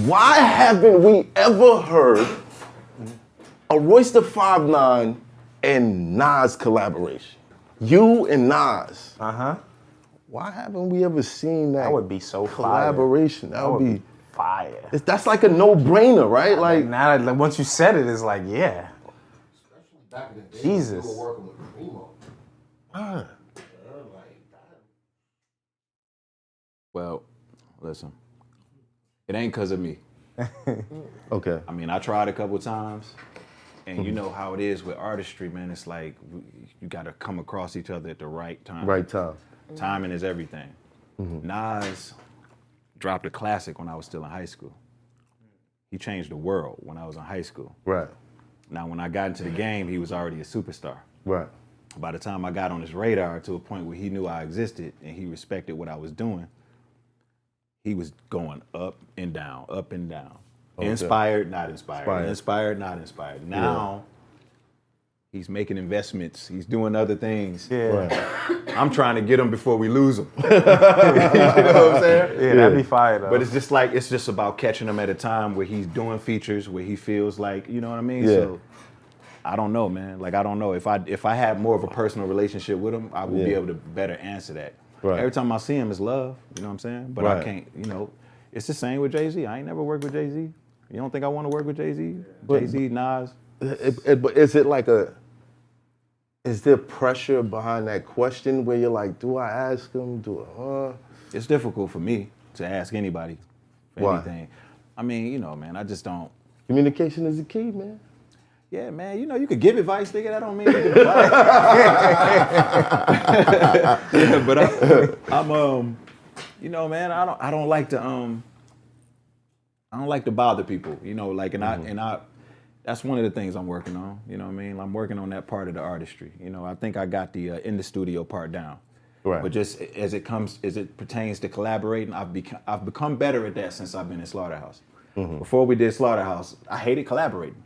Why haven't we ever heard a Royce the 5'9" and Nas collaboration? You and Nas. Why haven't we ever seen that? That would be so collaboration. Fire. That would be fire. That's like a no-brainer, right? Like now, like once you said it, it's like yeah. Especially back in the day, Jesus. we were working with Primo. Well, listen, it ain't because of me. Okay. I mean, I tried a couple times, and you know how it is with artistry, man. It's like you got to come across each other at the right time. Right time. Timing is everything. Nas dropped a classic when I was still in high school. He changed the world when I was in high school. Right. Now, when I got into the game, he was already a superstar. Right. By the time I got on his radar to a point where he knew I existed and he respected what I was doing, he was going up and down, up and down. Okay. Inspired, not inspired. Inspired, not inspired. Now, he's making investments. He's doing other things. Yeah. Right. I'm trying to get him before we lose him. You know what I'm saying? Yeah, that'd be fire though. But it's just about catching him at a time where he's doing features, where he feels like, you know what I mean? Yeah. So I don't know, man. Like I don't know. If I had more of a personal relationship with him, I would be able to better answer that. Right. Every time I see him, it's love. You know what I'm saying? But I can't. You know, it's the same with Jay-Z. I ain't never worked with Jay-Z. You don't think I want to work with Jay-Z? Jay-Z, Nas. But is it like is there pressure behind that question where you're like, do I ask him? It's difficult for me to ask anybody for Why? anything. I mean, you know, man, I just don't. Communication is the key, man. Yeah, man, you know, you could give advice, nigga. That don't mean you can advice. But I'm you know, man, I don't like to bother people, you know, like, and I that's one of the things I'm working on, you know what I mean? I'm working on that part of the artistry. You know, I think I got the in the studio part down. Right. But just as it pertains to collaborating, I've become better at that since I've been in Slaughterhouse. Before we did Slaughterhouse, I hated collaborating.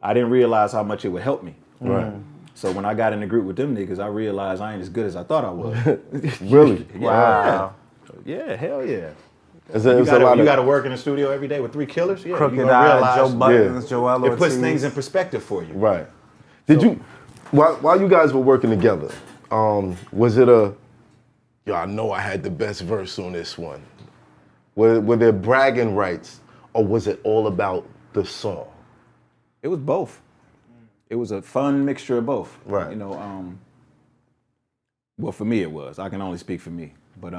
I didn't realize how much it would help me. Right. So when I got in the group with them niggas, I realized I ain't as good as I thought I was. Really? Wow. Yeah, hell yeah. You got to work in the studio every day with 3 killers. Yeah, Crooked you gonna Eye, realize Joe Budden, Joell. it puts things in perspective for you. Right. Did you, while you guys were working together, was it I know I had the best verse on this one. Were there bragging rights, or was it all about the song? It was both. It was a fun mixture of both. Right. You know, well, for me it was. I can only speak for me. But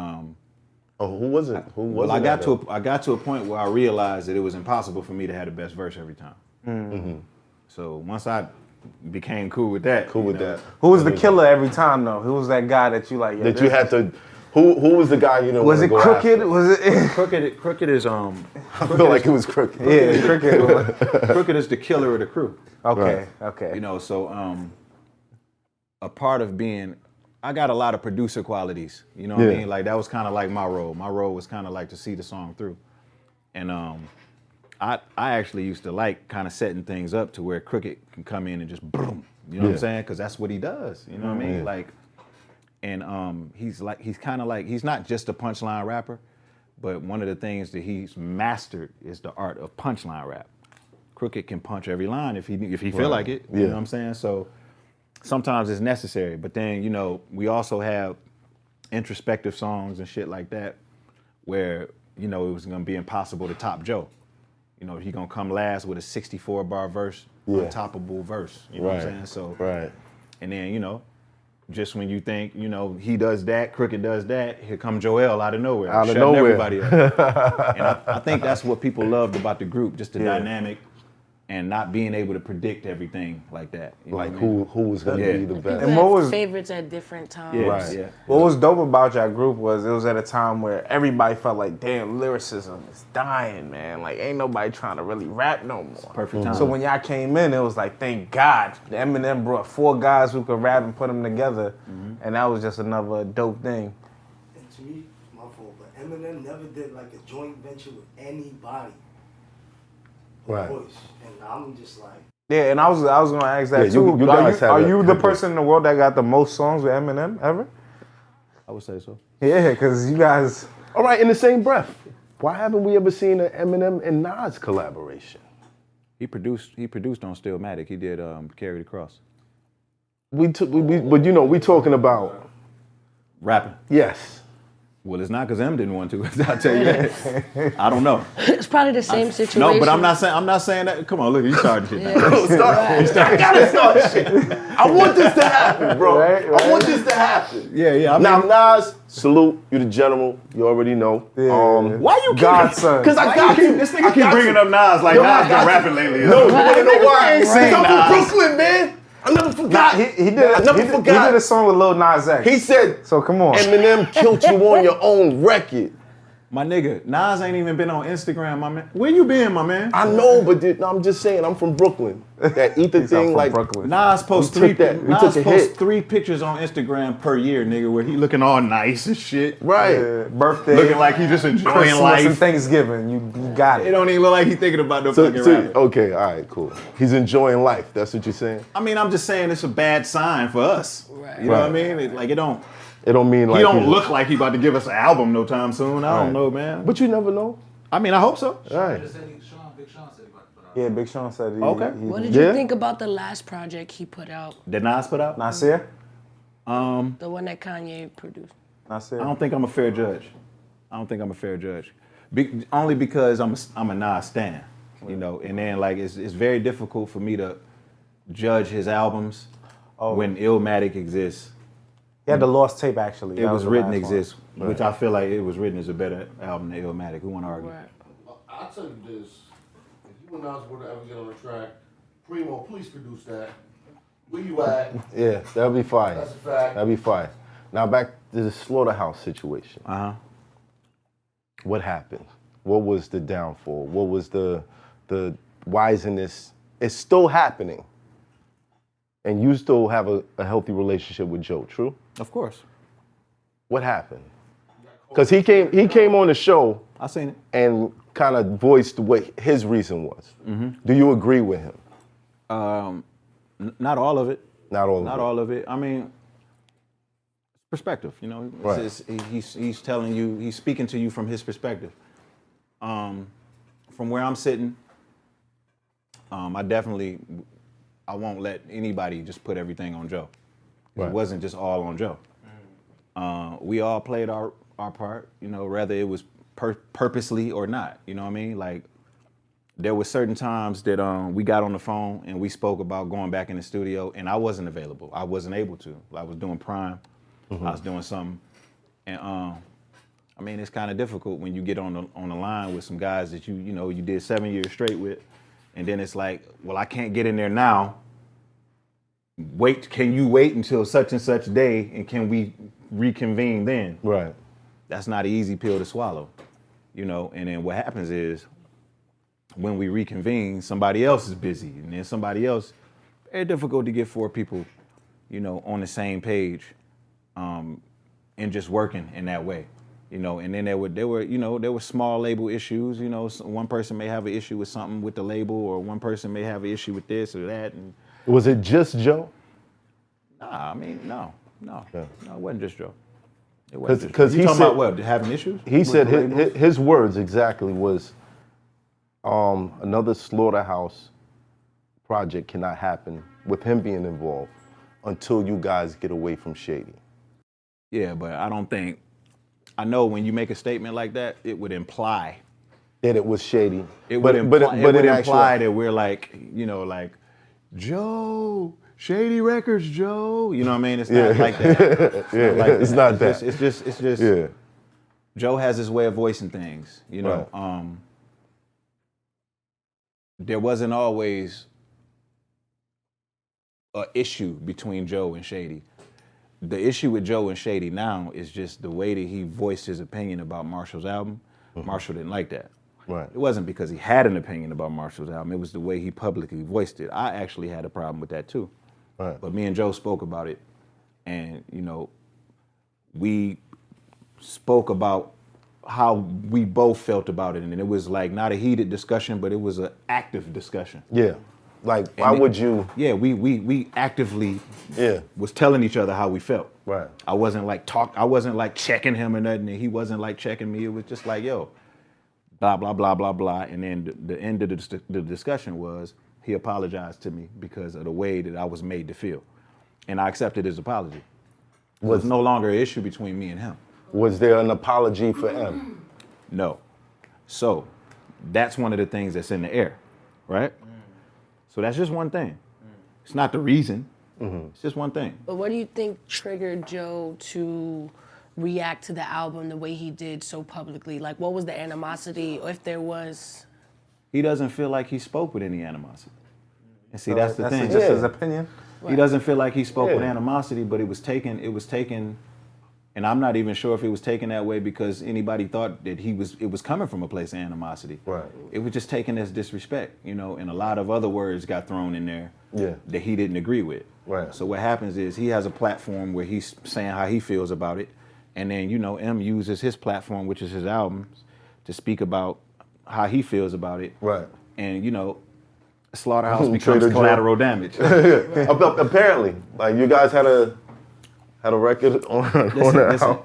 who was it? I got to a point where I realized that it was impossible for me to have the best verse every time. Mm-hmm. So once I became cool with that. Who was the killer every time though? Who was that guy that you like? That you had to. Who was the guy you know? Was it Crooked? After? Was it Crooked is I feel like it was Crooked. Yeah, Crooked. Crooked is the killer of the crew. Okay, Right. okay. You know, so a part of being, I got a lot of producer qualities. You know what I mean? Like that was kind of like my role. My role was kind of like to see the song through, and I actually used to like kind of setting things up to where Crooked can come in and just boom. You know what I'm saying? Because that's what he does. You know what I mean? Like. And he's kind of like, he's not just a punchline rapper, but one of the things that he's mastered is the art of punchline rap. Crooked can punch every line if he feel like it. You know what I'm saying? So sometimes it's necessary. But then, you know, we also have introspective songs and shit like that where, you know, it was gonna be impossible to top Joe. You know, he gonna come last with a 64-bar verse, untoppable verse. You know what I'm saying? So, and then, you know, just when you think, you know, he does that, Crooked does that, here come Joell out of nowhere. Shutting everybody up. And I think that's what people loved about the group, just the dynamic and not being able to predict everything like that. You like know who was going to be the best. And what was favorites at different times. Yeah, right. Yeah. What was dope about your group was it was at a time where everybody felt like, damn, lyricism is dying, man. Like, ain't nobody trying to really rap no more. Perfect time. So when y'all came in, it was like, thank God. The Eminem brought 4 guys who could rap and put them together. And that was just another dope thing. And to me, my fault, but Eminem never did like a joint venture with anybody. Right. Royce. And I'm just like. Yeah, and I was gonna ask that too. You guys are you the person in the world that got the most songs with Eminem ever? I would say so. Yeah, because you guys. All right, in the same breath, Why haven't we ever seen an Eminem and Nas collaboration? He produced on Stillmatic. He did Carry the Cross. But we talking about Rapping. yes. Well, it's not because M didn't want to. I'll tell you that. I don't know. It's probably the same situation. No, but I'm not saying that. Come on, look, you started shit now. I gotta start shit. I want this to happen, bro. Right. I want this to happen. Yeah. Now, Nas, salute. You the general. You already know. Why you keep Godson. Because I got to. This nigga keep bringing up Nas like Nas been rapping lately. No, you wanna know why? ain't seen I'm from Nas. Brooklyn, man. I never forgot. He I never did forgot. a song with Lil Nas X. He said, so come on. Eminem killed you on your own record. My nigga, Nas ain't even been on Instagram, my man. Where you been, my man? I know, but I'm just saying, I'm from Brooklyn. That ether thing, like, Brooklyn. Nas posts We took a hit. 3 pictures on Instagram per year, nigga, where he looking all nice and shit. right. Birthday, Looking like he just enjoying Christmas and life. Thanksgiving. You got It it. don't even look like he thinking about no fucking rapping. Okay, all right, cool. He's enjoying life. That's what you're saying? I mean, I'm just saying it's a bad sign for us. Right. You know what I Right. mean? It don't. It don't mean like He don't look like he about to give us an album no time soon. I Right. don't know, man. But you never know. I mean, I hope so. All right. Big Sean said he about to put out. Yeah, Big Sean said he. Okay. What He, did you Yeah. think about the last project he put out? Did Nas put out? Nasir? The one that Kanye produced? Nasir? I don't think I'm a fair judge. Only because I'm a Nas stan, you know. And then like it's very difficult for me to judge his albums when Illmatic exists. He had the Lost Tape, actually. It That was the written last one. exists, which I feel like It Was Written is a better album than Illmatic. Who want to argue? Right. I'll tell you this: if you and Nas were to ever get on the track, Primo, please produce that. Where you at? Yeah, that'll be fine. That's a fact. That'll be fine. Now back to the Slaughterhouse situation. What happened? What was the downfall? What was the why isn't this? It's still happening. And you still have a healthy relationship with Joe, true? Of course, What happened? Because he came on the show I seen it. and kind of voiced what his reason was. Do you agree with him? Not all of it. Not all of Not it. all of it. I mean, perspective. You know, Right. He's telling you. He's speaking to you from his perspective. From where I'm sitting, I won't let anybody just put everything on Joe. Right. It wasn't just all on Joe. We all played our part, you know, whether it was purposely or not. You know what I mean? Like, there were certain times that we got on the phone and we spoke about going back in the studio, and I wasn't available. I wasn't able to. I was doing Prime. I was doing something, and I mean, it's kind of difficult when you get on the line with some guys that you did 7 years straight with, and then it's like, well, I can't get in there now. Can you wait until such and such day, and can we reconvene then? Right. That's not an easy pill to swallow, you know. And then what happens is, when we reconvene, somebody else is busy, and then somebody else. Very difficult to get 4 people, you know, on the same page, and just working in that way, you know. And then there were small label issues, you know. One person may have an issue with something with the label, or one person may have an issue with this or that, and Was it just Joe? nah, I mean, no, Yeah. it wasn't just Joe. It wasn't just 'Cause Joe. You he talking said- about what? Having issues? He with said the labels? his words exactly was, another Slaughterhouse project cannot happen with him being involved until you guys get away from Shady. Yeah, but I know when you make a statement like that, it would imply. That it was Shady. It would imply actual- that we're like, you know, like, Joe, Shady Records, Joe. You know what I mean? It's not like that. It's not that. It's just Yeah. Joe has his way of voicing things, you know. Right. There wasn't always an issue between Joe and Shady. The issue with Joe and Shady now is just the way that he voiced his opinion about Marshall's album. Marshall didn't like that. Right. It wasn't because he had an opinion about Marshall's album. It was the way he publicly voiced it. I actually had a problem with that too. Right. But me and Joe spoke about it, and you know, we spoke about how we both felt about it, and it was like not a heated discussion, but it was an active discussion. Yeah. Like, why would you? Yeah, we actively Yeah. was telling each other how we felt. Right. I wasn't like checking him or nothing, and he wasn't like checking me. It was just like, yo, blah, blah, blah, blah, blah. And then the end of the discussion was he apologized to me because of the way that I was made to feel. And I accepted his apology. It was no longer an issue between me and him. Was there an apology for M? No. So that's one of the things that's in the air, right? So that's just one thing. It's not the reason. It's just one thing. But what do you think triggered Joe to react to the album the way he did so publicly? Like, what was the animosity, or if there was? He doesn't feel like he spoke with any animosity. And see, that's the thing. Just his opinion. He doesn't feel like he spoke with animosity, but it was taken, and I'm not even sure if it was taken that way because anybody thought that it was coming from a place of animosity. Right. It was just taken as disrespect, and a lot of other words got thrown in there that he didn't agree with. Right. So what happens is he has a platform where he's saying how he feels about it, and then, M uses his platform, which is his albums, to speak about how he feels about it. Right. And, Slaughterhouse becomes collateral damage. Apparently, like you guys had a record on that album.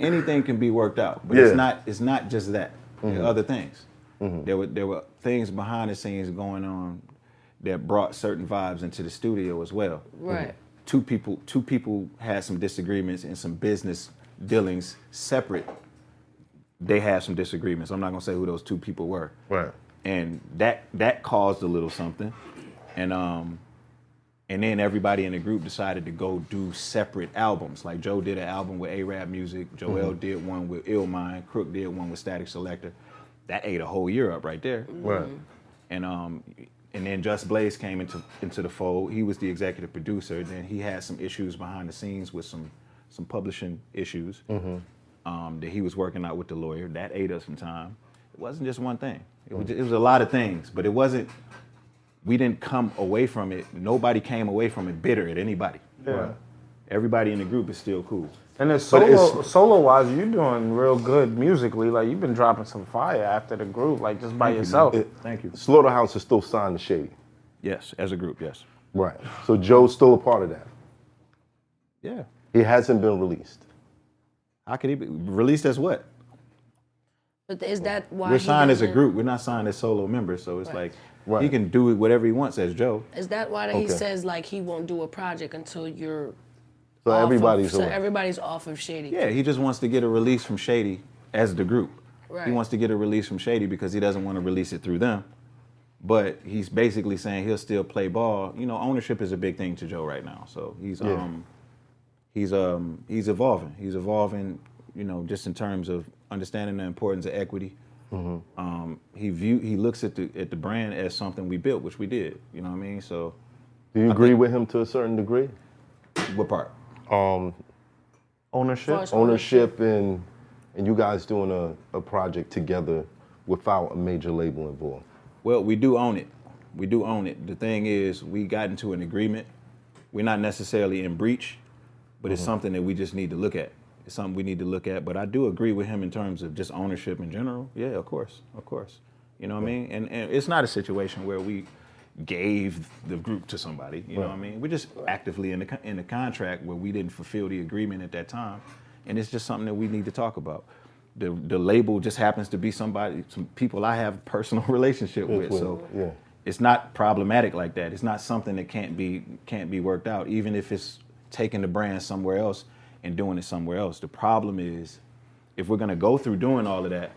Anything can be worked out, but it's not just that. There are other things. There were things behind the scenes going on that brought certain vibes into the studio as well. Right. Two people had some disagreements and some business dealings separate. They had some disagreements. I'm not gonna say who those two people were. Right. And that caused a little something, and then everybody in the group decided to go do separate albums. Like Joe did an album with A-Rap Music, Joell did one with Ill Mind, Crook did one with Static Selector. That ate a whole year up right there. Right. And then Just Blaze came into the fold. He was the executive producer. Then he had some issues behind the scenes with some publishing issues that he was working out with the lawyer. That ate us some time. It wasn't just one thing. It was a lot of things, but it wasn't. We didn't come away from it. Nobody came away from it bitter at anybody. Yeah. Right. Everybody in the group is still cool. And then solo wise, you're doing real good musically. Like you've been dropping some fire after the group, like just by yourself. Thank you. Slaughterhouse is still signed to Shady. Yes, as a group, yes. Right. So Joe's still a part of that. Yeah. He hasn't been released. How could he be released as what? But is that why We're signed as a doesn't- group. We're not signed as solo members. So it's like Right. he can do whatever he wants as Joe. Is that why he says like he won't do a project until you're So everybody's so away. everybody's off of Shady? Yeah, he just wants to get a release from Shady as the group. Right. He wants to get a release from Shady because he doesn't want to release it through them. But he's basically saying he'll still play ball. Ownership is a big thing to Joe right now. So he's evolving. He's evolving, just in terms of understanding the importance of equity. He looks at the brand as something we built, which we did. You know what I mean? So Do you agree with him to a certain degree? what part? Ownership. Ownership and you guys doing a project together without a major label involved. Well, we do own it. We do own it. The thing is, we got into an agreement. We're not necessarily in breach, but it's something that we just need to look at. It's something we need to look at. But I do agree with him in terms of just ownership in general. Yeah, of course. You know what I mean? And it's not a situation where we gave the group to somebody. You know what I mean? We're just actively in the contract where we didn't fulfill the agreement at that time, and it's just something that we need to talk about. The label just happens to be some people I have a personal relationship with, so it's not problematic like that. It's not something that can't be worked out, even if it's taking the brand somewhere else and doing it somewhere else. The problem is, if we're gonna go through doing all of that,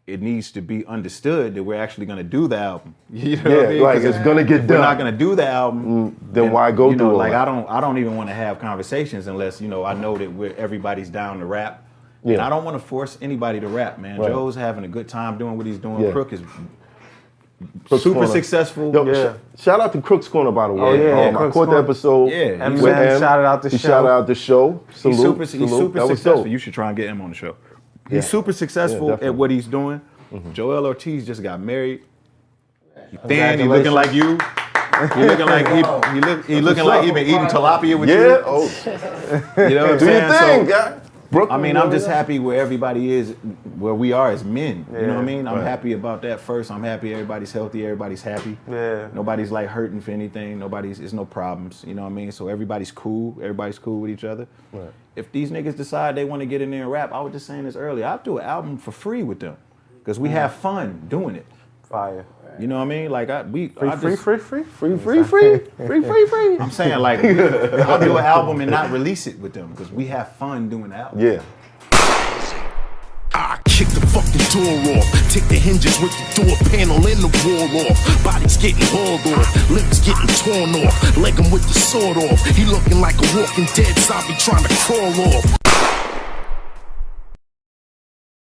it needs to be understood that we're actually gonna do the album. You know what I mean? Like it's gonna get If done. we're not gonna do the album, then why go through all like that? I don't even want to have conversations unless I know that everybody's down to rap. And I don't want to force anybody to rap, man. Right. Joe's having a good time doing what he's doing. Yeah. Crook is Crook's super Corner. successful. Yo, shout out to Crook's Corner, by the way. Oh, yeah, I Crook's caught the Corner. episode. Yeah, with Eminem M. shouted out the He show. shouted out the show. Salute, He's salute. super That was successful. dope. You should try and get him on the show. He's super successful definitely. at what he's doing. Joell Ortiz just got married. He thin. He looking like you. He looking like he looking like he been eating tilapia with you. Yeah. Oh, You know what I'm do saying? your thing, So, guy. Brooklyn, I mean, I'm just happy where everybody is, where we are as men. You know what I mean? I'm Right. happy about that first. I'm happy everybody's healthy, everybody's happy. Yeah. Nobody's like hurting for anything. There's no problems. You know what I mean? So everybody's cool. Everybody's cool with each other. Right. If these niggas decide they want to get in there and rap, I was just saying this earlier, I'll do an album for free with them. Because we have fun doing it. Fire. You know what I mean? Like Free. I'm saying like I'll do an album and not release it with them because we have fun doing the album. Yeah. I kick the fucking door off, take the hinges with the door panel and the wall off. Bodies getting hauled off, limbs getting torn off, leg him with the sword off. He looking like a walking dead zombie trying to crawl off.